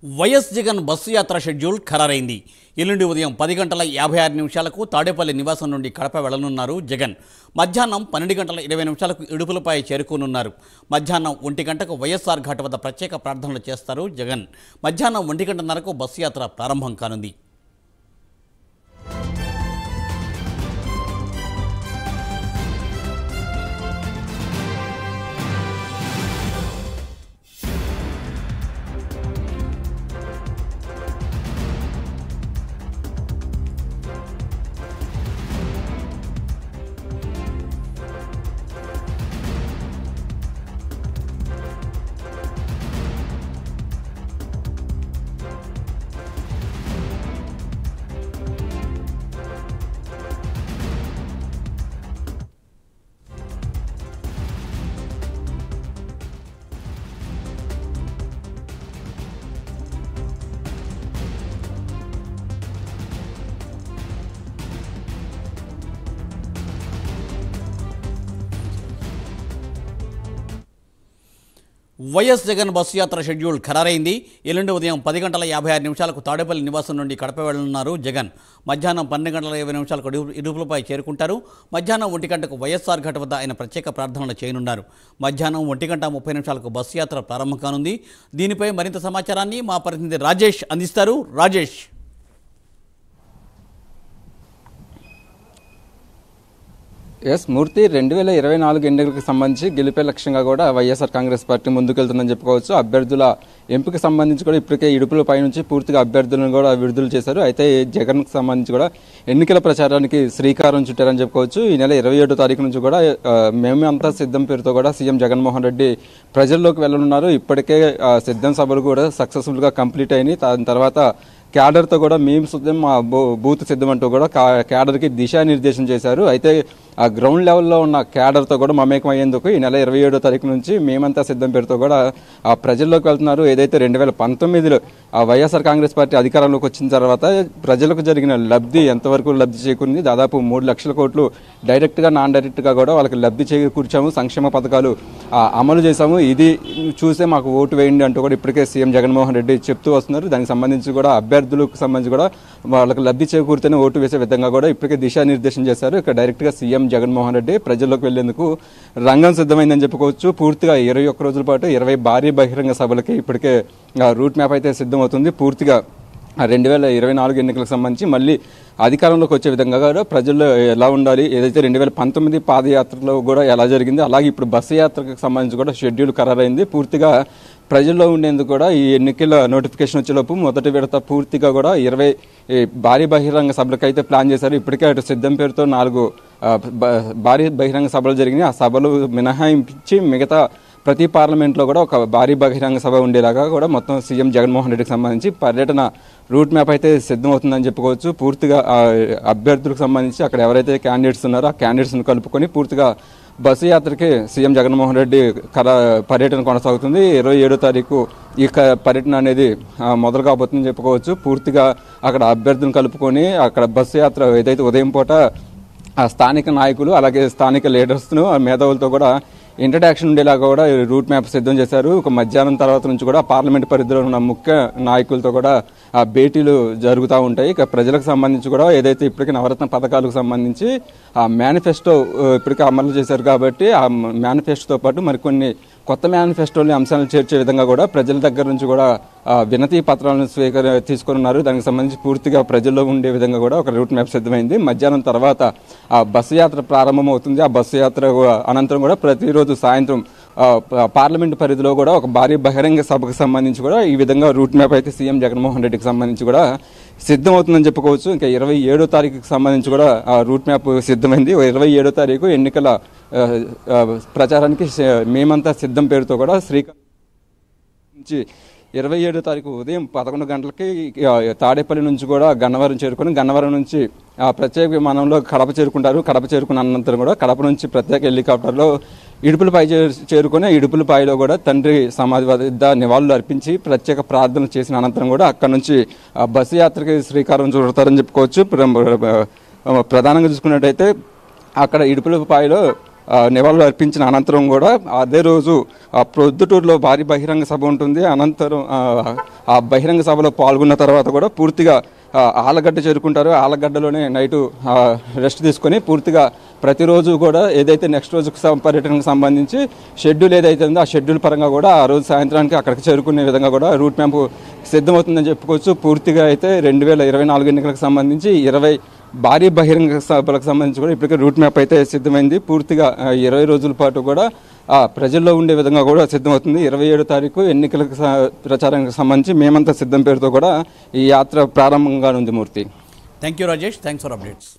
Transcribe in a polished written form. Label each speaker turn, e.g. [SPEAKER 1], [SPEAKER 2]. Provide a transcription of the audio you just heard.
[SPEAKER 1] YS Jagan bus యాత్ర schedule ఖరారైంది. ఎల్లుండి ఉదయం 10:56 తాడేపల్లి నివాసం నుండి కడప వెళ్లనున్నారు జగన్. మధ్యాహ్నం 12:20 ఇడుపులపై చేరుకోనున్నారు. మధ్యాహ్నం 1 గంటకు వైఎస్ఆర్ ఘాట్ వద్ద ప్రత్యేక ప్రార్థనలు చేస్తారు జగన్. మధ్యాహ్నం 1:30 బస్సు యాత్ర ప్రారంభం కానుంది. వైఎస్ జగన్ బస్సు యాత్ర షెడ్యూల్ ఖరారైంది. ఎల్లుండి ఉదయం 10:56 తాడేపల్లి నివాసం నుండి కడప వెళ్లనున్నారు జగన్. మధ్యాహ్నం 12:20 ఇడుపులపై చేరుకుంటారు. మధ్యాహ్నం 1 గంటకు వైఎస్ఆర్ ఘాట్ వద్ద ఆయన ప్రత్యేక ప్రార్థనలు చేయనున్నారు. మధ్యాహ్నం 1:30 బస్సు యాత్ర ప్రారంభం కానుంది. దీనిపై మరింత సమాచారాన్ని మా ప్రతినిధి రాజేష్ అందిస్తారు. రాజేష్,
[SPEAKER 2] మూర్తి 2024 ఎన్నికలకు సంబంధించి గెలిపే లక్ష్యంగా కూడా వైఎస్ఆర్ కాంగ్రెస్ పార్టీ ముందుకెళ్తుందని చెప్పుకోవచ్చు. అభ్యర్థుల ఎంపిక సంబంధించి కూడా ఇప్పటికే ఇడుపుల పైనుంచి పూర్తిగా అభ్యర్థులను కూడా విడుదల చేశారు. అయితే జగన్కు సంబంధించి కూడా ఎన్నికల ప్రచారానికి శ్రీకారం చుట్టారని చెప్పుకోవచ్చు. ఈ నెల 27వ తారీఖు నుంచి కూడా మేమంతా సిద్ధం పేరుతో కూడా సీఎం జగన్మోహన్ రెడ్డి ప్రజల్లోకి వెళ్లనున్నారు. ఇప్పటికే సిద్ధం సభలు కూడా సక్సెస్ఫుల్ గా కంప్లీట్ అయినాయి. దాని తర్వాత క్యాడర్తో కూడా మేము సిద్ధం, మా బూత్ సిద్ధం అంటూ కూడా క్యాడర్కి దిశానిర్దేశం చేశారు. అయితే ఆ గ్రౌండ్ లెవెల్లో ఉన్న క్యాడర్తో కూడా మమేకం అయ్యేందుకు ఈ నెల 27వ తారీఖు నుంచి మేమంతా సిద్ధం పేరుతో కూడా ఆ ప్రజల్లోకి వెళ్తున్నారు. ఏదైతే 2019లో వైఎస్ఆర్ కాంగ్రెస్ పార్టీ అధికారంలోకి వచ్చిన తర్వాత ప్రజలకు జరిగిన లబ్ధి ఎంతవరకు లబ్ధి చేకూరింది, దాదాపు 3 లక్షల కోట్లు డైరెక్ట్గా నాన్ డైరెక్ట్గా కూడా వాళ్ళకి లబ్ధి చేకూర్చాము, సంక్షేమ పథకాలు అమలు చేశాము, ఇది చూసే మాకు ఓటు వేయండి అంటూ కూడా ఇప్పటికే సీఎం జగన్మోహన్ రెడ్డి చెప్తూ వస్తున్నారు. దానికి సంబంధించి కూడా అభ్యర్థులకు సంబంధించి కూడా వాళ్ళకి లబ్ధి చేకూరితేనే ఓటు వేసే విధంగా కూడా ఇప్పటికే దిశానిర్దేశం చేశారు. ఇక్కడ డైరెక్ట్గా సీఎం జగన్మోహన్ రెడ్డి ప్రజల్లోకి వెళ్లేందుకు రంగం సిద్ధమైందని చెప్పుకోవచ్చు. పూర్తిగా 21 రోజుల పాటు 20 భారీ బహిరంగ సభలకి ఇప్పటికే రూట్ మ్యాప్ అయితే సిద్ధమవుతుంది. పూర్తిగా 2024 ఎన్నికలకు సంబంధించి మళ్ళీ అధికారంలోకి వచ్చే విధంగా కూడా ప్రజల్లో ఎలా ఉండాలి, ఏదైతే 2019 పాదయాత్రలో కూడా ఎలా జరిగింది, అలాగే ఇప్పుడు బస్సు యాత్రకు సంబంధించి కూడా షెడ్యూల్ ఖరారైంది. పూర్తిగా ప్రజల్లో ఉండేందుకు కూడా ఈ ఎన్నికల నోటిఫికేషన్ వచ్చేలోపు మొదటి విడత పూర్తిగా కూడా 20 భారీ బహిరంగ సభలకు అయితే ప్లాన్ చేశారు. ఇప్పటికే అటు సిద్ధం పేరుతో 4 భారీ బహిరంగ సభలు జరిగినాయి. ఆ సభలు మినహాయించి మిగతా ప్రతి పార్లమెంట్లో కూడా ఒక భారీ బహిరంగ సభ ఉండేలాగా కూడా మొత్తం సీఎం జగన్మోహన్ రెడ్డికి సంబంధించి పర్యటన రూట్ మ్యాప్ అయితే సిద్ధమవుతుందని చెప్పుకోవచ్చు. పూర్తిగా అభ్యర్థులకు సంబంధించి అక్కడ ఎవరైతే క్యాండిడేట్స్ ఉన్నారో ఆ క్యాండిడేట్స్ను కలుపుకొని పూర్తిగా బస్సు యాత్రకి సీఎం జగన్మోహన్ రెడ్డి పర్యటన కొనసాగుతుంది. 27వ తారీఖు ఈ పర్యటన అనేది మొదలు కాబోతుందని చెప్పుకోవచ్చు. పూర్తిగా అక్కడ అభ్యర్థులను కలుపుకొని అక్కడ బస్సు యాత్ర ఏదైతే ఉదయం పూట స్థానిక నాయకులు అలాగే స్థానిక లీడర్స్ను మేధావులతో కూడా ఇంట్రడక్షన్ ఉండేలాగా కూడా రూట్ మ్యాప్ సిద్ధం చేశారు. ఒక మధ్యాహ్నం తర్వాత నుంచి కూడా పార్లమెంట్ పరిధిలో ఉన్న ముఖ్య నాయకులతో కూడా ఆ భేటీలు జరుగుతూ ఉంటాయి. ఇక ప్రజలకు సంబంధించి కూడా ఏదైతే ఇప్పటికీ నవరత్న పథకాలకు సంబంధించి ఆ మేనిఫెస్టో ఇప్పటికీ అమలు చేశారు కాబట్టి ఆ మేనిఫెస్టోతో పాటు మరికొన్ని కొత్త మేనిఫెస్టోని అంశాలను చేర్చే విధంగా కూడా ప్రజల దగ్గర నుంచి కూడా వినతి పత్రాలను తీసుకున్నారు. దానికి సంబంధించి పూర్తిగా ప్రజల్లో ఉండే విధంగా కూడా ఒక రూట్ మ్యాప్ సిద్ధమైంది. మధ్యాహ్నం తర్వాత ఆ బస్సు యాత్ర ప్రారంభమవుతుంది. ఆ బస్సు యాత్ర అనంతరం కూడా ప్రతిరోజు సాయంత్రం పార్లమెంటు పరిధిలో కూడా ఒక భారీ బహిరంగ సభకు సంబంధించి కూడా ఈ విధంగా రూట్ మ్యాప్ అయితే సీఎం జగన్మోహన్ రెడ్డికి సంబంధించి కూడా సిద్ధమవుతుందని చెప్పుకోవచ్చు. ఇంకా 27వ తారీఖుకి సంబంధించి కూడా ఆ రూట్ మ్యాప్ సిద్ధమైంది. 27వ తారీఖు ఎన్నికల ప్రచారానికి మేమంతా సిద్ధం పేరుతో కూడా శ్రీకారం 27వ తారీఖు ఉదయం 11 గంటలకి తాడేపల్లి నుంచి కూడా గన్నవరం చేరుకొని గన్నవరం నుంచి ప్రత్యేక విమానంలో కడప చేరుకుంటారు. కడప చేరుకున్న అనంతరం కూడా కడప నుంచి ప్రత్యేక హెలికాప్టర్లో ఇడుపులపై చేరుకుని ఇడుపులపాయలో కూడా తండ్రి సమాధి వద్ద నివాళులు అర్పించి ప్రత్యేక ప్రార్థనలు చేసిన అనంతరం కూడా అక్కడ నుంచి బస్సు యాత్రకి శ్రీకారం చుడతారని చెప్పుకోవచ్చు. ప్రధానంగా చూసుకున్నట్టయితే అక్కడ ఇడుపులపాయలో నివాళులు అర్పించిన అనంతరం కూడా అదే రోజు ప్రొద్దుటూరులో భారీ బహిరంగ సభ ఉంటుంది. అనంతరం ఆ బహిరంగ సభలో పాల్గొన్న తర్వాత కూడా పూర్తిగా ఆలగడ్డ చేరుకుంటారు. ఆలగడ్డలోనే నైటు రెస్ట్ తీసుకొని పూర్తిగా ప్రతిరోజు కూడా ఏదైతే నెక్స్ట్ రోజు పర్యటనకు సంబంధించి షెడ్యూల్ ఏదైతే ఉందో ఆ షెడ్యూల్ పరంగా కూడా ఆ రోజు సాయంత్రానికి అక్కడికి చేరుకునే విధంగా కూడా రూట్ మ్యాప్ సిద్ధమవుతుందని చెప్పుకోవచ్చు. పూర్తిగా అయితే 2024 ఎన్నికలకు సంబంధించి 20 భారీ బహిరంగ సభలకు సంబంధించి కూడా ఇప్పటికే రూట్ మ్యాప్ అయితే సిద్ధమైంది. పూర్తిగా 20 రోజుల పాటు కూడా ప్రజల్లో ఉండే విధంగా కూడా సిద్ధమవుతుంది. 27 తారీఖు ఎన్నికలకు ప్రచారానికి సంబంధించి మేమంతా సిద్ధం పేరుతో కూడా ఈ యాత్ర ప్రారంభంగా ఉంది. Murthy,
[SPEAKER 1] thank you Rajesh, thanks for updates.